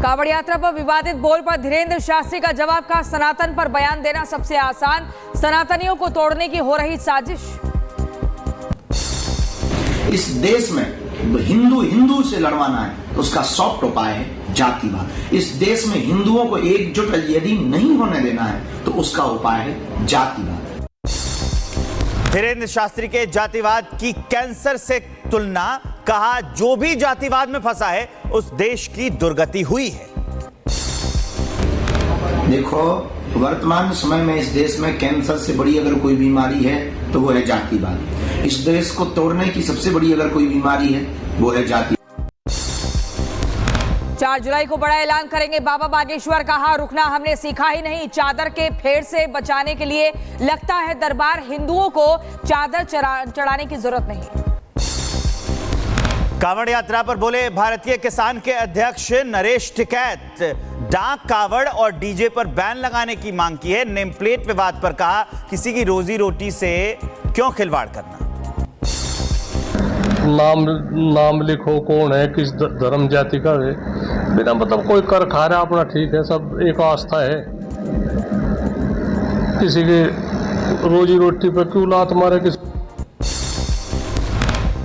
कांवड़ यात्रा पर विवादित बोल पर धीरेन्द्र शास्त्री का जवाब का सनातन पर बयान देना सबसे आसान, सनातनियों को तोड़ने की हो रही साजिश। इस देश में हिंदू से लड़वाना है तो उसका सॉफ्ट उपाय है जातिवाद। इस देश में हिंदुओं को एकजुट यदि नहीं होने देना है तो उसका उपाय है जातिवाद। धीरेन्द्र शास्त्री के जातिवाद की कैंसर से तुलना, कहा जो भी जातिवाद में फंसा है उस देश की दुर्गति हुई है। देखो, वर्तमान समय में इस देश में कैंसर से बड़ी अगर कोई बीमारी है तो वो है जातिवाद। इस देश को तोड़ने की सबसे बड़ी अगर कोई बीमारी है वो है जाति। 4 जुलाई को बड़ा ऐलान करेंगे बाबा बागेश्वर, कहा रुकना हमने सीखा ही नहीं, चादर के फेर से बचाने के लिए लगता है दरबार, हिंदुओं को चादर चढ़ाने की जरूरत नहीं। कांवड़ यात्रा पर बोले भारतीय किसान के अध्यक्ष नरेश टिकैत, डाक कावड़ और डीजे पर बैन लगाने की मांग की है। नेम प्लेट विवाद पर कहा किसी की रोजी रोटी से क्यों खिलवाड़ करना। नाम लिखो कौन है, किस धर्म जाति का है, बिना मतलब कोई कर खा रहा अपना, ठीक है, सब एक आस्था है। किसी के रोजी रोटी पर क्यों लात मारे।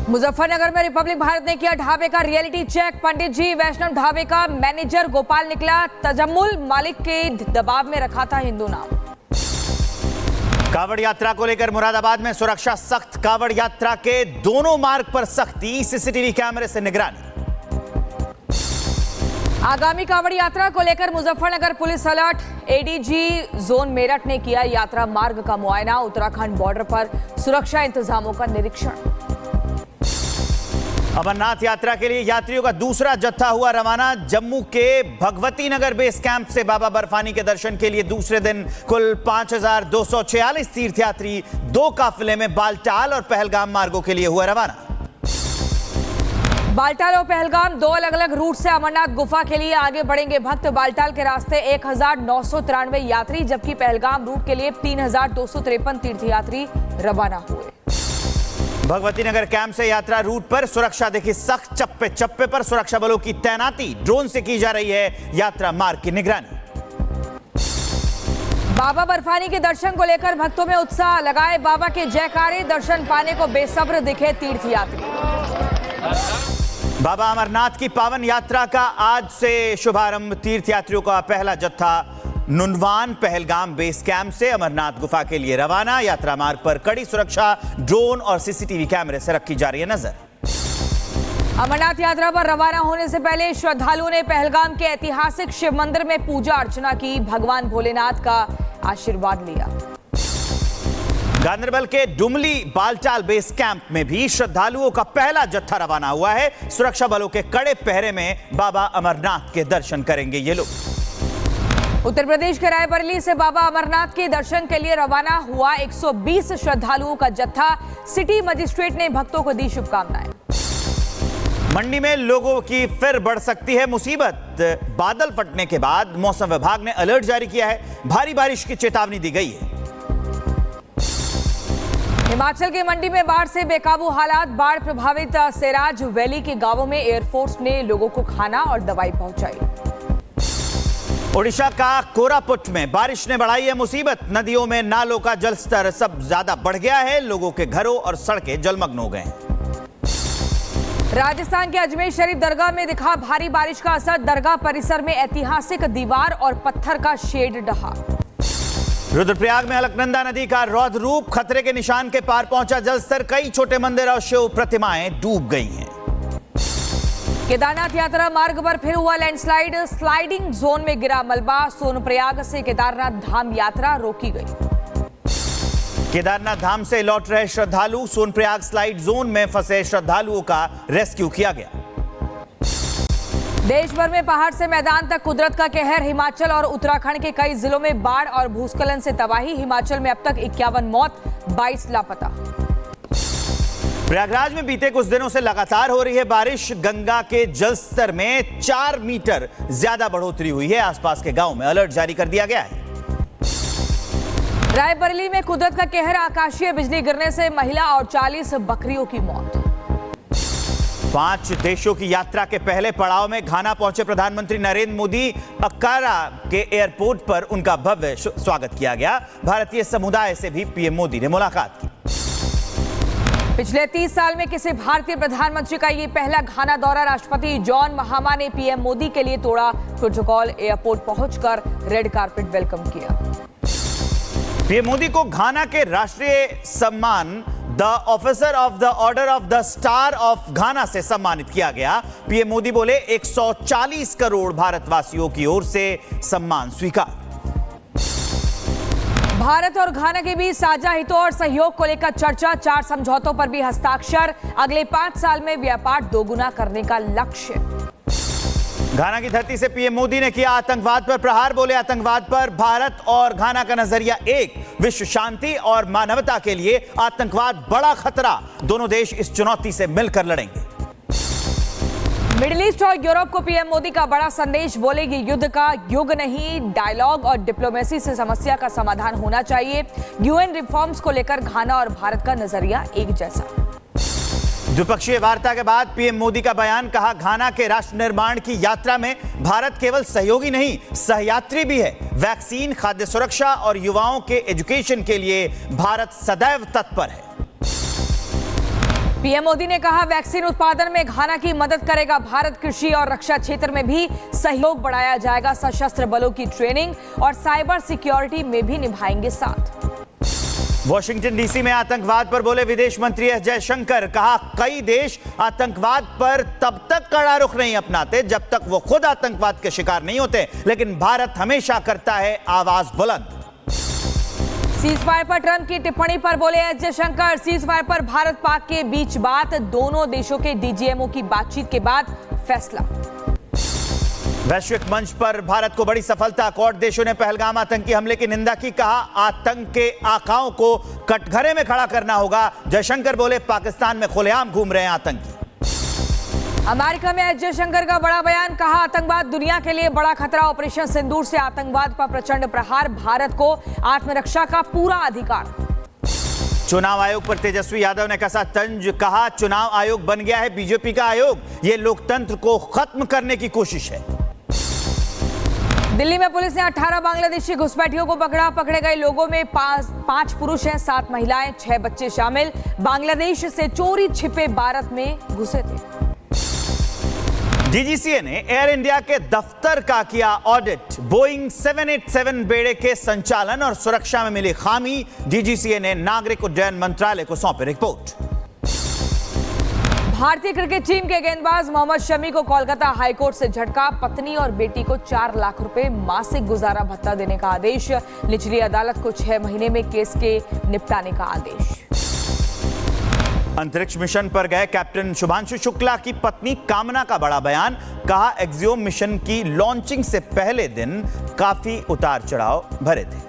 मुजफ्फरनगर में रिपब्लिक भारत ने किया ढाबे का रियलिटी चेक। पंडित जी वैष्णव ढाबे का मैनेजर गोपाल निकला तजम्मुल, मालिक के दबाव में रखा था हिंदू नाम। कांवड़ यात्रा को लेकर मुरादाबाद में सुरक्षा सख्त, कांवड़ यात्रा के दोनों मार्ग पर सख्ती, सीसीटीवी कैमरे से निगरानी। आगामी कांवड़ यात्रा को लेकर Muzaffarnagar police alert. ADG zone Meerut ने किया यात्रा मार्ग का मुआयना, उत्तराखंड बॉर्डर पर सुरक्षा इंतजामों का निरीक्षण। अमरनाथ यात्रा के लिए यात्रियों का दूसरा जत्था हुआ रवाना। जम्मू के भगवती नगर बेस कैंप से बाबा बर्फानी के दर्शन के लिए दूसरे दिन कुल 5246 तीर्थयात्री 2 काफिले में बालटाल और पहलगाम मार्गों के लिए हुआ रवाना। बालटाल और पहलगाम 2 अलग अलग रूट से अमरनाथ गुफा के लिए आगे बढ़ेंगे भक्त। बालटाल के रास्ते 1993 यात्री, जबकि पहलगाम रूट के लिए 3253 तीर्थयात्री रवाना हुए। भगवती नगर कैंप से यात्रा रूट पर सुरक्षा देखी सख्त, चप्पे चप्पे पर सुरक्षा बलों की तैनाती, ड्रोन से की जा रही है यात्रा मार्ग की निगरानी। बाबा बर्फानी के दर्शन को लेकर भक्तों में उत्साह, लगाए बाबा के जयकारे, दर्शन पाने को बेसब्र दिखे तीर्थयात्री। बाबा अमरनाथ की पावन यात्रा का आज से शुभारंभ। तीर्थयात्रियों का पहला जत्था नुनवान पहलगाम बेस कैंप से अमरनाथ गुफा के लिए रवाना। यात्रा मार्ग पर कड़ी सुरक्षा, ड्रोन और सीसीटीवी कैमरे से रखी जा रही है नजर। अमरनाथ यात्रा पर रवाना होने से पहले श्रद्धालुओं ने पहलगाम के ऐतिहासिक शिव मंदिर में पूजा अर्चना की, भगवान भोलेनाथ का आशीर्वाद लिया। गांदरबल के डुमली बालटाल बेस कैंप में भी श्रद्धालुओं का पहला जत्था रवाना हुआ है। सुरक्षा बलों के कड़े पहरे में बाबा अमरनाथ के दर्शन करेंगे ये लोग। उत्तर प्रदेश के रायबरेली से बाबा अमरनाथ के दर्शन के लिए रवाना हुआ 120 श्रद्धालुओं का जत्था। सिटी मजिस्ट्रेट ने भक्तों को दी शुभकामनाएं। मंडी में लोगों की फिर बढ़ सकती है मुसीबत। बादल फटने के बाद मौसम विभाग ने अलर्ट जारी किया है, भारी बारिश की चेतावनी दी गई है। हिमाचल के मंडी में बाढ़ से बेकाबू हालात, बाढ़ प्रभावित सेराज वैली के गांवों में एयरफोर्स ने लोगों को खाना और दवाई पहुंचाई। ओडिशा का कोरापुट में बारिश ने बढ़ाई है मुसीबत। नदियों में नालों का जलस्तर सब ज्यादा बढ़ गया है, लोगों के घरों और सड़कें जलमग्न हो गए हैं। राजस्थान के अजमेर शरीफ दरगाह में दिखा भारी बारिश का असर, दरगाह परिसर में ऐतिहासिक दीवार और पत्थर का शेड ढहा। रुद्रप्रयाग में अलकनंदा नदी का रौद्र रूप, खतरे के निशान के पार पहुंचा जलस्तर, कई छोटे मंदिर और शिव प्रतिमाएं डूब गई हैं। केदारनाथ यात्रा मार्ग पर फिर हुआ लैंडस्लाइड, स्लाइडिंग जोन में गिरा मलबा, सोनप्रयाग से केदारनाथ धाम यात्रा रोकी गई। केदारनाथ धाम से लौट रहे श्रद्धालु, सोनप्रयाग स्लाइड जोन में फंसे श्रद्धालुओं का रेस्क्यू किया गया। देश भर में पहाड़ से मैदान तक कुदरत का कहर, हिमाचल और उत्तराखंड के कई जिलों में बाढ़ और भूस्खलन से तबाही। हिमाचल में अब तक 51 मौत, 22 लापता। प्रयागराज में बीते कुछ दिनों से लगातार हो रही है बारिश, गंगा के जलस्तर में 4 मीटर ज्यादा बढ़ोतरी हुई है। आसपास के गांव में अलर्ट जारी कर दिया गया है। रायबरेली में कुदरत का कहर, आकाशीय बिजली गिरने से महिला और 40 बकरियों की मौत। 5 देशों की यात्रा के पहले पड़ाव में घाना पहुंचे प्रधानमंत्री नरेंद्र मोदी। अक्कारा के एयरपोर्ट पर उनका भव्य स्वागत किया गया। भारतीय समुदाय से भी पीएम मोदी ने मुलाकात की। पिछले 30 साल में किसी भारतीय प्रधानमंत्री का ये पहला घाना दौरा। राष्ट्रपति जॉन महामा ने पीएम मोदी के लिए तोड़ा प्रोटोकॉल। एयरपोर्ट पहुंचकर रेड कारपेट वेलकम किया। पीएम मोदी को घाना के राष्ट्रीय सम्मान the officer of the order of the star of घाना से सम्मानित किया गया। पीएम मोदी बोले 140 करोड़ भारतवासियों की ओर से सम्मान स्वीकार। भारत और घाना के बीच साझा हितों और सहयोग को लेकर चर्चा। 4 समझौतों पर भी हस्ताक्षर। अगले 5 साल में व्यापार दोगुना करने का लक्ष्य। घाना की धरती से पीएम मोदी ने किया आतंकवाद पर प्रहार। बोले आतंकवाद पर भारत और घाना का नजरिया एक। विश्व शांति और मानवता के लिए आतंकवाद बड़ा खतरा। दोनों देश इस चुनौती से मिलकर लड़ेंगे। मिडिल ईस्ट और यूरोप को पीएम मोदी का बड़ा संदेश। बोले ये युद्ध का युग नहीं, डायलॉग और डिप्लोमेसी से समस्या का समाधान होना चाहिए। यूएन रिफॉर्म्स को लेकर घाना और भारत का नजरिया एक जैसा। द्विपक्षीय वार्ता के बाद पीएम मोदी का बयान। कहा घाना के राष्ट्र निर्माण की यात्रा में भारत केवल सहयोगी नहीं, सहयात्री भी है। वैक्सीन, खाद्य सुरक्षा और युवाओं के एजुकेशन के लिए भारत सदैव तत्पर है। पीएम मोदी ने कहा वैक्सीन उत्पादन में घाना की मदद करेगा भारत। कृषि और रक्षा क्षेत्र में भी सहयोग बढ़ाया जाएगा। सशस्त्र बलों की ट्रेनिंग और साइबर सिक्योरिटी में भी निभाएंगे साथ। वॉशिंगटन डीसी में आतंकवाद पर बोले विदेश मंत्री एस जयशंकर। कहा कई देश आतंकवाद पर तब तक कड़ा रुख नहीं अपनाते जब तक वो खुद आतंकवाद के शिकार नहीं होते, लेकिन भारत हमेशा करता है आवाज बुलंद। सीज फायर पर ट्रंप की टिप्पणी पर बोले एस जयशंकर। सीज फायर पर भारत पाक के बीच बात। दोनों देशों के डीजीएमओ की बातचीत के बाद फैसला। वैश्विक मंच पर भारत को बड़ी सफलता। क्वाड देशों ने पहलगाम आतंकी हमले की निंदा की। कहा आतंक के आकाओं को कटघरे में खड़ा करना होगा। जयशंकर बोले पाकिस्तान में खुलेआम घूम रहे हैं आतंकी। अमेरिका में एस जयशंकर का बड़ा बयान। कहा आतंकवाद दुनिया के लिए बड़ा खतरा। ऑपरेशन सिंदूर से आतंकवाद पर प्रचंड प्रहार। भारत को आत्मरक्षा का पूरा अधिकार। चुनाव आयोग पर तेजस्वी यादव ने कसा तंज। कहा चुनाव आयोग बन गया है बीजेपी का आयोग। यह लोकतंत्र को खत्म करने की कोशिश है। दिल्ली में पुलिस ने 18 बांग्लादेशी घुसपैठियों को पकड़ा। पकड़े गए लोगों में 5 पुरुष हैं, 7 महिलाएं, 6 बच्चे शामिल। बांग्लादेश से चोरी छिपे भारत में घुसे थे। डीजीसीए ने एयर इंडिया के दफ्तर का किया ऑडिट। बोइंग 787 बेड़े के संचालन और सुरक्षा में मिली खामी। डीजीसीए ने नागरिक उड्डयन मंत्रालय को सौंपी रिपोर्ट। भारतीय क्रिकेट टीम के गेंदबाज मोहम्मद शमी को कोलकाता हाईकोर्ट से झटका। पत्नी और बेटी को 4 लाख रुपए मासिक गुजारा भत्ता देने का आदेश। निचली अदालत को 6 महीने में केस के निपटाने का आदेश। अंतरिक्ष मिशन पर गए कैप्टन शुभांशु शुक्ला की पत्नी कामना का बड़ा बयान। कहा एक्सियोम मिशन की लॉन्चिंग से पहले दिन काफी उतार चढ़ाव भरे थे।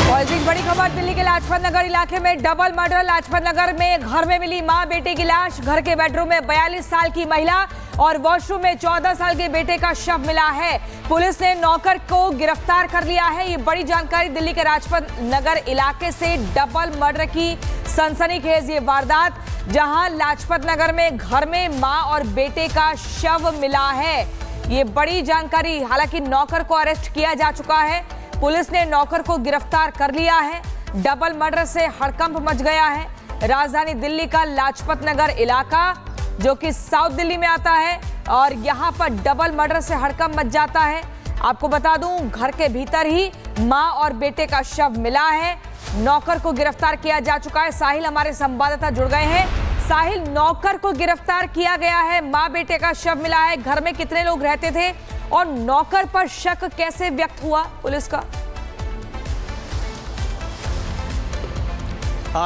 और एक बड़ी खबर दिल्ली के लाजपत नगर इलाके में डबल मर्डर। लाजपत नगर में घर में मिली मां बेटे की लाश। घर के बेडरूम में 42 साल की महिला और वॉशरूम में 14 साल के बेटे का शव मिला है। पुलिस ने नौकर को गिरफ्तार कर लिया है। ये बड़ी जानकारी दिल्ली के लाजपत नगर इलाके से। डबल मर्डर की सनसनीखेज ये वारदात, जहां लाजपत नगर में घर में मां और बेटे का शव मिला है। ये बड़ी जानकारी। हालांकि नौकर को अरेस्ट किया जा चुका है। पुलिस ने नौकर को गिरफ्तार कर लिया है। डबल मर्डर से हड़कंप मच गया है। राजधानी दिल्ली का लाजपत नगर इलाका जो कि साउथ दिल्ली में आता है, और यहां पर डबल मर्डर से हड़कंप मच जाता है। आपको बता दूं घर के भीतर ही मां और बेटे का शव मिला है। नौकर को गिरफ्तार किया जा चुका है। साहिल हमारे संवाददाता जुड़ गए हैं। साहिल, नौकर को गिरफ्तार किया गया है, मां बेटे का शव मिला है। घर में कितने लोग रहते थे और नौकर पर शक कैसे व्यक्त हुआ पुलिस का?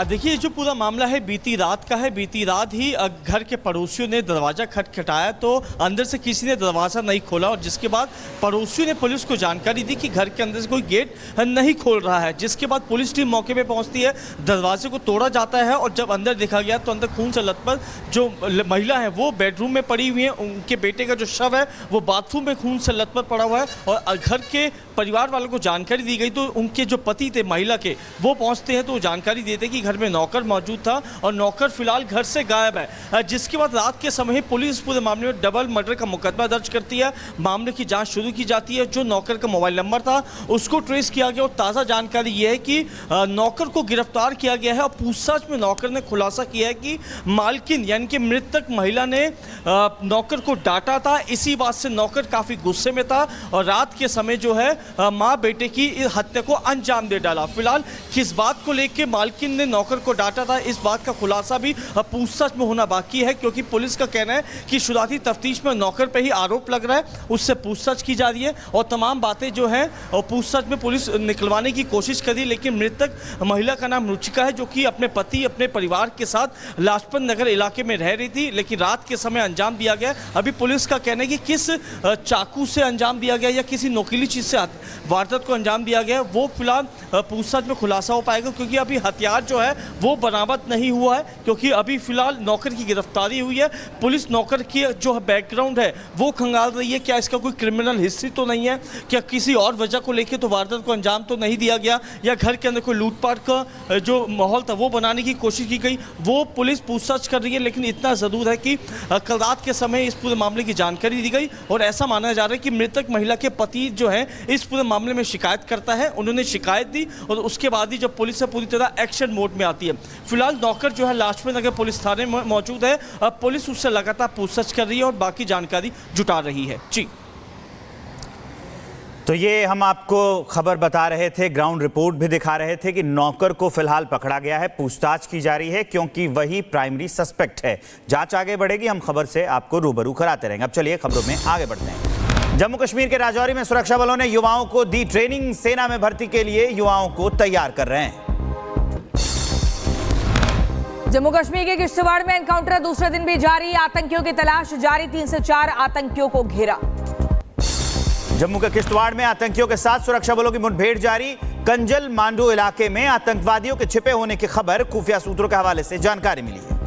देखिए जो पूरा मामला है बीती रात का है। बीती रात ही घर के पड़ोसियों ने दरवाज़ा खटखटाया तो अंदर से किसी ने दरवाज़ा नहीं खोला, और जिसके बाद पड़ोसियों ने पुलिस को जानकारी दी कि घर के अंदर से कोई गेट नहीं खोल रहा है। जिसके बाद पुलिस टीम मौके पे पहुंचती है, दरवाजे को तोड़ा जाता है, और जब अंदर देखा गया तो अंदर खून से लथपथ जो महिला है वो बेडरूम में पड़ी हुई है। उनके बेटे का जो शव है वो बाथरूम में खून से लथपथ पड़ा हुआ है। और घर के परिवार वालों को जानकारी दी गई तो उनके जो पति थे महिला के, वो पहुँचते हैं तो जानकारी देते कि कि घर में नौकर मौजूद था और नौकर फिलहाल घर से गायब है, जिसके बाद रात के समय ही पुलिस पूरे मामले में डबल मर्डर का मुकदमा दर्ज करती है। मामले की जांच शुरू की जाती है। जो नौकर का मोबाइल नंबर था उसको ट्रेस किया गया और ताज़ा जानकारी यह है कि नौकर को गिरफ्तार किया गया है और पूछताछ में नौकर ने खुलासा किया है कि मालकिन यानी कि मृतक महिला ने नौकर को डांटा था। इसी बात से नौकर काफ़ी गुस्से में था और रात के समय जो है माँ बेटे की हत्या को अंजाम दे डाला। फिलहाल किस बात को लेकर मालकिन ने नौकर को डांटा था, इस बात का खुलासा भी पूछताछ में होना बाकी है, क्योंकि पुलिस का कहना है कि शुरुआती तफ्तीश में नौकर पे ही आरोप लग रहा है, उससे पूछताछ की जा रही है और तमाम बातें जो हैं और पूछताछ में पुलिस निकलवाने की कोशिश करी। लेकिन मृतक महिला का नाम रुचिका है, जो कि अपने पति अपने परिवार के साथ लाजपत नगर इलाके में रह रही थी, लेकिन रात के समय अंजाम दिया गया। अभी पुलिस का कहना है कि किस चाकू से अंजाम दिया गया या किसी नोकीली चीज़ से वारदात को अंजाम दिया गया, वो फिलहाल पूछताछ में खुलासा हो पाएगा, क्योंकि अभी हथियार जो है वो बरामद नहीं हुआ है, क्योंकि अभी फिलहाल नौकर की गिरफ्तारी हुई है। पुलिस नौकर की जो बैकग्राउंड है वो खंगाल रही है, क्या इसका कोई क्रिमिनल हिस्ट्री तो नहीं है, क्या किसी और वजह को लेकर तो वारदात को अंजाम तो नहीं दिया गया, या घर के अंदर कोई लूटपाट का जो माहौल था वो बनाने की कोशिश की गई, वो पुलिस पूछताछ कर रही है। लेकिन इतना ज़रूर है कि कल रात के समय इस पूरे मामले की जानकारी दी गई और ऐसा माना जा रहा है कि मृतक महिला के पति जो है इस पूरे मामले में शिकायत करता है। उन्होंने शिकायत दी और उसके बाद ही जब पुलिस पूरी तरह एक्शन मोड में आती है। फिलहाल नौकर जो है लाजपत नगर पुलिस थाने में मौजूद है। अब पुलिस उससे लगातार पूछताछ कर रही है और बाकी जानकारी जुटा रही है। जी, तो ये हम आपको खबर बता रहे थे, ग्राउंड रिपोर्ट भी दिखा रहे थे कि नौकर को फिलहाल पकड़ा गया है, पूछताछ की जा रही है, क्योंकि वही प्राइमरी सस्पेक्ट है। जांच आगे बढ़ेगी, हम खबर से आपको रूबरू कराते रहेंगे। अब चलिए खबरों में आगे बढ़ते हैं। जम्मू कश्मीर के राजौरी में सुरक्षा बलों ने युवाओं को दी ट्रेनिंग। सेना में भर्ती के लिए युवाओं को तैयार कर रहे हैं। जम्मू कश्मीर के किश्तवाड़ में एनकाउंटर दूसरे दिन भी जारी, आतंकियों की तलाश जारी, 3 से 4 आतंकियों को घेरा। जम्मू के किश्तवाड़ में आतंकियों के साथ सुरक्षा बलों की मुठभेड़ जारी। कंजल मांडू इलाके में आतंकवादियों के छिपे होने की खबर खुफिया सूत्रों के हवाले से जानकारी मिली है।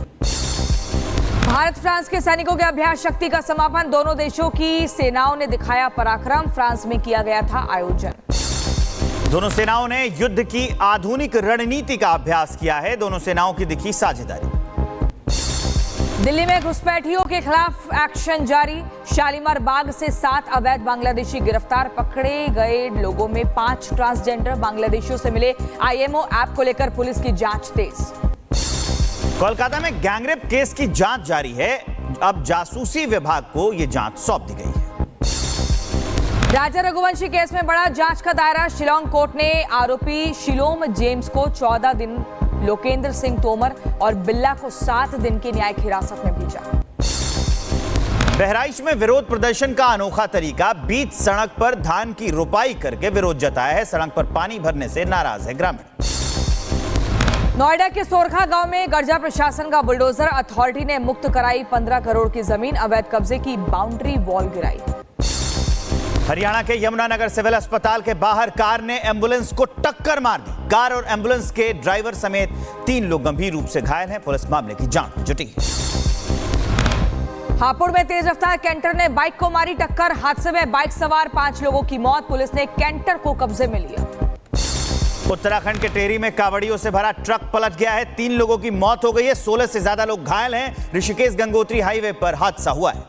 भारत फ्रांस के सैनिकों के अभ्यास शक्ति का समापन, दोनों देशों की सेनाओं ने दिखाया पराक्रम। फ्रांस में किया गया था आयोजन। दोनों सेनाओं ने युद्ध की आधुनिक रणनीति का अभ्यास किया है। दोनों सेनाओं की दिखी साझेदारी। दिल्ली में घुसपैठियों के खिलाफ एक्शन जारी। शालीमार बाग से 7 अवैध बांग्लादेशी गिरफ्तार। पकड़े गए लोगों में 5 ट्रांसजेंडर बांग्लादेशियों से मिले। आईएमओ ऐप को लेकर पुलिस की जांच तेज। कोलकाता में गैंगरेप केस की जांच जारी है। अब जासूसी विभाग को यह जांच सौंप दी गई है। राजा रघुवंशी केस में बड़ा जांच का दायरा। शिलोंग कोर्ट ने आरोपी शिलोम जेम्स को 14 दिन, लोकेंद्र सिंह तोमर और बिल्ला को 7 दिन की न्यायिक हिरासत में भेजा। बहराइच में विरोध प्रदर्शन का अनोखा तरीका। बीच सड़क पर धान की रोपाई करके विरोध जताया है। सड़क पर पानी भरने से नाराज है ग्रामीण। नोएडा के सोरखा गांव में गर्जा प्रशासन का बुलडोजर। अथॉरिटी ने मुक्त कराई 15 करोड़ की जमीन। अवैध कब्जे की बाउंड्री वॉल गिराई। हरियाणा के यमुनानगर सिविल अस्पताल के बाहर कार ने एम्बुलेंस को टक्कर मार दी। कार और एम्बुलेंस के ड्राइवर समेत 3 लोग गंभीर रूप से घायल हैं। पुलिस मामले की जांच में जुटी है। हापुड़ में तेज रफ्तार कैंटर ने बाइक को मारी टक्कर। हादसे में बाइक सवार 5 लोगों की मौत। पुलिस ने कैंटर को कब्जे में लिया। उत्तराखंड के टेहरी में कावड़ियों से भरा ट्रक पलट गया है। 3 लोगों की मौत हो गई है। 16 से ज्यादा लोग घायल हैं। ऋषिकेश गंगोत्री हाईवे पर हादसा हुआ है।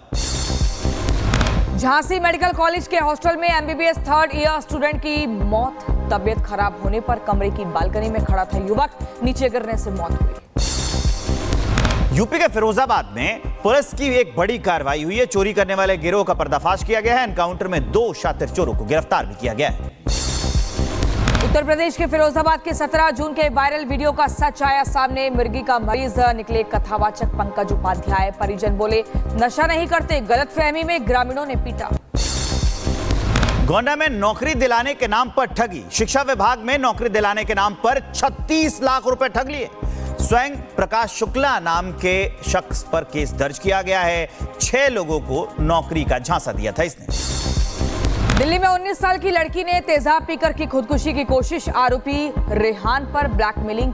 झांसी मेडिकल कॉलेज के हॉस्टल में एमबीबीएस 3rd ईयर स्टूडेंट की मौत। तबियत खराब होने पर कमरे की बालकनी में खड़ा था युवक, नीचे गिरने से मौत हुई। यूपी के फिरोजाबाद में पुलिस की एक बड़ी कार्रवाई हुई है। चोरी करने वाले गिरोह का पर्दाफाश किया गया है। एनकाउंटर में 2 शातिर चोरों को गिरफ्तार भी किया गया है। उत्तर प्रदेश के फिरोजाबाद के 17 जून के वायरल वीडियो का सच आया सामने। मिर्गी का मरीज निकले कथावाचक पंकज उपाध्याय। परिजन बोले नशा नहीं करते, गलतफहमी में ग्रामीणों ने पीटा। गोंडा में नौकरी दिलाने के नाम पर ठगी। शिक्षा विभाग में नौकरी दिलाने के नाम पर 36 लाख रुपए ठग लिए। स्वयं प्रकाश शुक्ला नाम के शख्स पर केस दर्ज किया गया है। 6 लोगों को नौकरी का झांसा दिया था इसने। दिल्ली में 19 साल की लड़की ने तेजाब पीकर की खुदकुशी की कोशिश। आरोपी रेहान पर ब्लैकमेलिंग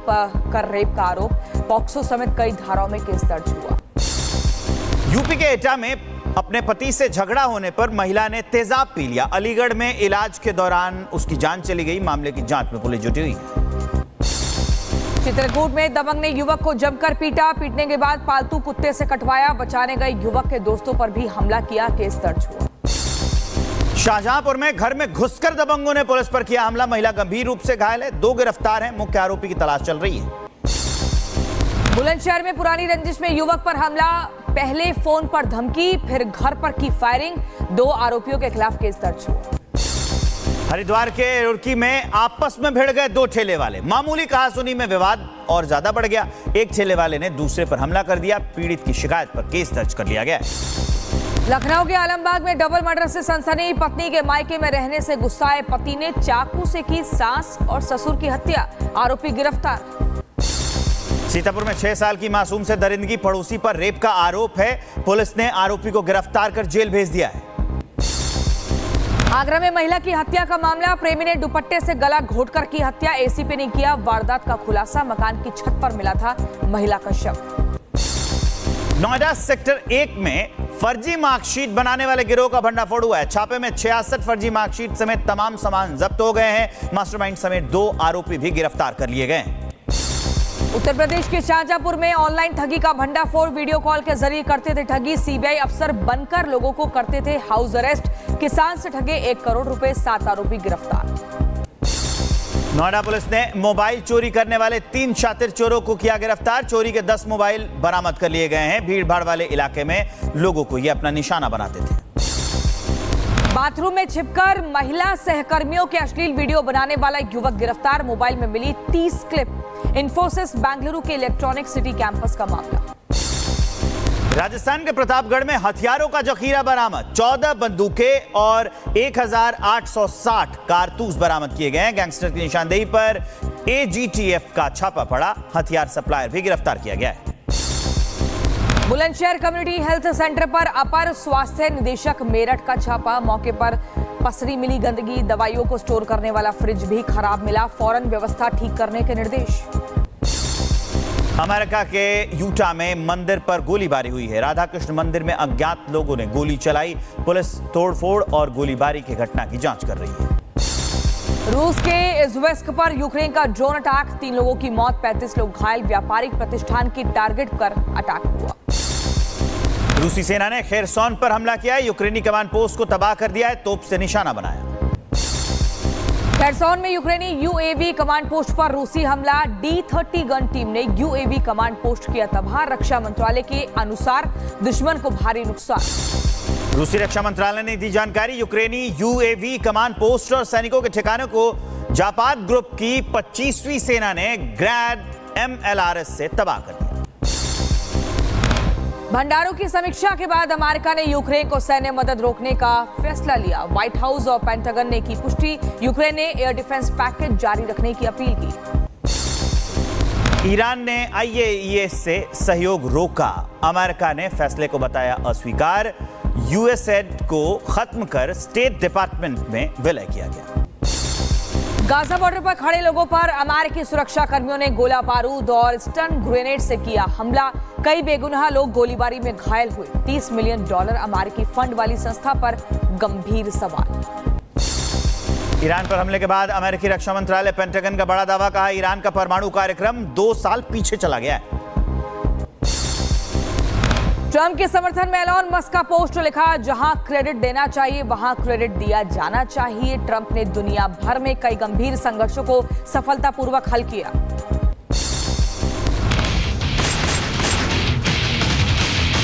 कर रेप का आरोप। पॉक्सो समेत कई धाराओं में केस दर्ज हुआ। यूपी के एटा में अपने पति से झगड़ा होने पर महिला ने तेजाब पी लिया। अलीगढ़ में इलाज के दौरान उसकी जान चली गई। मामले की जांच में पुलिस जुटी हुई है। चित्रकूट में दबंग ने युवक को जमकर पीटा। पीटने के बाद पालतू कुत्ते से कटवाया। बचाने गए युवक के दोस्तों पर भी हमला किया। केस दर्ज हुआ। शाहजहांपुर में घर में घुसकर दबंगों ने पुलिस पर किया हमला। महिला गंभीर रूप से घायल है। 2 गिरफ्तार हैं। मुख्य आरोपी की तलाश चल रही है। बुलंदशहर में पुरानी रंजिश में युवक पर हमला। पहले फोन पर धमकी, फिर घर पर की फायरिंग। 2 आरोपियों के खिलाफ केस दर्ज हुआ। हरिद्वार के रुड़की में आपस में भिड़ गए 2 ठेले वाले। मामूली कहासुनी में विवाद और ज्यादा बढ़ गया। एक ठेले वाले ने दूसरे पर हमला कर दिया। पीड़ित की शिकायत पर केस दर्ज कर लिया गया। लखनऊ के आलमबाग में डबल मर्डर से सनसनी। पत्नी के मायके में रहने से गुस्साए पति ने चाकू से की सास और ससुर की हत्या। आरोपी गिरफ्तार। सीतापुर में 6 साल की मासूम से दरिंदगी। पड़ोसी पर रेप का आरोप है। पुलिस ने आरोपी को गिरफ्तार कर जेल भेज दिया है। आगरा में महिला की हत्या का मामला। प्रेमी ने दुपट्टे से गला घोटकर की हत्या। एसीपी ने किया वारदात का खुलासा। मकान की छत पर मिला था महिला का शव। नोएडा सेक्टर 1 में फर्जी मार्कशीट बनाने वाले गिरोह का भंडाफोड़ हुआ है। छापे में 66 फर्जी मार्कशीट समेत तमाम सामान जब्त हो गए हैं। मास्टरमाइंड समेत 2 आरोपी भी गिरफ्तार कर लिए गए हैं। उत्तर प्रदेश के शाहजहांपुर में ऑनलाइन ठगी का भंडाफोड़। वीडियो कॉल के जरिए करते थे ठगी। सीबीआई अफसर बनकर लोगों को करते थे हाउस अरेस्ट। किसान से ठगे 1 करोड़ रुपए। 7 आरोपी गिरफ्तार। नोएडा पुलिस ने मोबाइल चोरी करने वाले 3 शातिर चोरों को किया गिरफ्तार। चोरी के 10 मोबाइल बरामद कर लिए गए हैं। भीड़ भाड़ वाले इलाके में लोगों को यह अपना निशाना बनाते थे। बाथरूम में छिपकर महिला सहकर्मियों के अश्लील वीडियो बनाने वाला युवक गिरफ्तार। मोबाइल में मिली 30 क्लिप। इंफोसिस बेंगलुरु के इलेक्ट्रॉनिक सिटी कैंपस का मामला। राजस्थान के प्रतापगढ़ में हथियारों का जखीरा बरामद। 14 बंदूकें और 1860 कारतूस बरामद किए गए हैं। गैंगस्टर की निशानदेही पर एजीटीएफ का छापा पड़ा। हथियार सप्लायर भी गिरफ्तार किया गया है। बुलंदशहर कम्युनिटी हेल्थ सेंटर पर अपर स्वास्थ्य निदेशक मेरठ का छापा। मौके पर पसरी मिली गंदगी। दवाइयों को स्टोर करने वाला फ्रिज भी खराब मिला। फौरन व्यवस्था ठीक करने के निर्देश। अमेरिका के यूटा में मंदिर पर गोलीबारी हुई है। राधा कृष्ण मंदिर में अज्ञात लोगों ने गोली चलाई। पुलिस तोड़फोड़ और गोलीबारी की घटना की जांच कर रही है। रूस के इज़्वेस्क पर यूक्रेन का ड्रोन अटैक। 3 लोगों की मौत, 35 लोग घायल। व्यापारिक प्रतिष्ठान की टारगेट कर अटैक हुआ। रूसी सेना ने खेरसोन पर हमला किया है। यूक्रेनी कमांड पोस्ट को तबाह कर दिया है। तोप से निशाना बनाया। खेरसोन में यूक्रेनी यूएवी कमांड पोस्ट पर रूसी हमला। D-30 गन टीम ने यूएवी कमांड पोस्ट किया तबाह। रक्षा मंत्रालय के अनुसार दुश्मन को भारी नुकसान। रूसी रक्षा मंत्रालय ने दी जानकारी। यूक्रेनी यूएवी कमांड पोस्ट और सैनिकों के ठिकानों को जापात ग्रुप की 25वीं सेना ने ग्रैड MLRS से तबाह कर दिया। भंडारों की समीक्षा के बाद अमेरिका ने यूक्रेन को सैन्य मदद रोकने का फैसला लिया। व्हाइट हाउस और पेंटागन ने की पुष्टि। यूक्रेन ने एयर डिफेंस पैकेज जारी रखने की अपील की। ईरान ने IAEA से सहयोग रोका। अमेरिका ने फैसले को बताया अस्वीकार। यूएसएड को खत्म कर स्टेट डिपार्टमेंट में विलय किया गया। गाजा बॉर्डर पर खड़े लोगों पर अमेरिकी सुरक्षा कर्मियों ने गोला बारूद और स्टन ग्रेनेड से किया हमला। कई बेगुनाह लोग गोलीबारी में घायल हुए। $30 मिलियन अमेरिकी फंड वाली संस्था पर गंभीर सवाल। ईरान पर हमले के बाद अमेरिकी रक्षा मंत्रालय पेंटागन का बड़ा दावा। कहा ईरान का परमाणु कार्यक्रम 2 साल पीछे चला गया है। ट्रंप के समर्थन में एलॉन मस्क का पोस्ट लिखा। जहां क्रेडिट देना चाहिए वहां क्रेडिट दिया जाना चाहिए। ट्रंप ने दुनिया भर में कई गंभीर संघर्षों को सफलतापूर्वक हल किया।